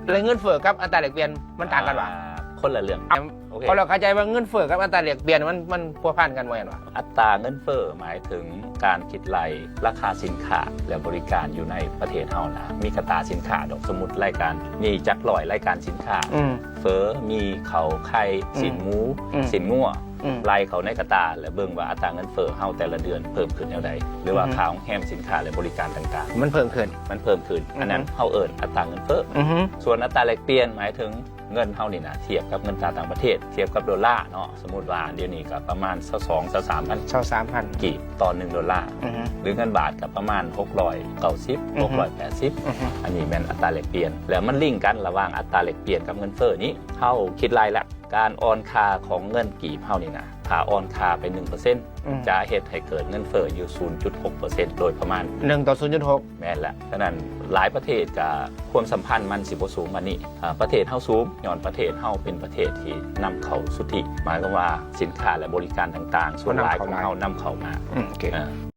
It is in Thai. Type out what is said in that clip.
แล้วเงินเฟ้อกับอัตราแลกเปลี่ยนมันต่างกันวะคนละเรื่องโอเค พอเราเข้าใจว่าเงินเฟ้อกับอัตราแลกเปลี่ยนมันพัวพันกันไว้วะอัตราเงินเฟ้อหมายถึงการคิดไล่ราคาสินค้าและบริการอยู่ในประเทศเฮานะมีกระตาสินค้าดอกสมมุติรายการมีจักรลอยรายการสินค้าเฟ้อมีเขาไข่สินหมูสินงัวไล่เขาในกระตาและเบิ่งว่าอัตราเงินเฟ้อเฮาแต่ละเดือนเพิ่มขึ้นเท่าใดหรือว่าค่าของแฮมสินค้าและบริการต่างๆมันเพิ่มขึ้นอันนั้นเฮาเอิ้นอัตราเงินเฟ้อส่วนอัตราแลกเปลี่ยนหมายถึงเงินเท่านี่นะเทียบกับเงินตราต่างประเทศเทียบกับดอลลาร์เนาะสมมติว่าเดี๋ยวนี้ก็ประมาณ23,000กีบต่อ1ดอลลาร์หรือเงินบาทกับประมาณ690 680อันนี้แม่นอัตราแลกเปลี่ยนแล้วมันลิงก์กันระหว่างอัตราแลกเปลี่ยนกับเงินเฟ้อนี้เฮาคิดรายละการออนคาของเงินกีบเฮานี่นะถ้าออนคาไป 1% จะเฮ็ดให้เกิดเงินเฟ้ออยู่ 0.6% โดยประมาณ1 ต่อ 0.6 แม่นแหละฉะนั้นหลายประเทศกับความสัมพันธ์มันสิบ่สูงมานี่ประเทศเฮาสูงย้อนประเทศเฮาเป็นประเทศที่นำเข้าสุทธิหมายความว่าสินค้าและบริการต่างๆส่วนหลายของเฮานำเข้ามา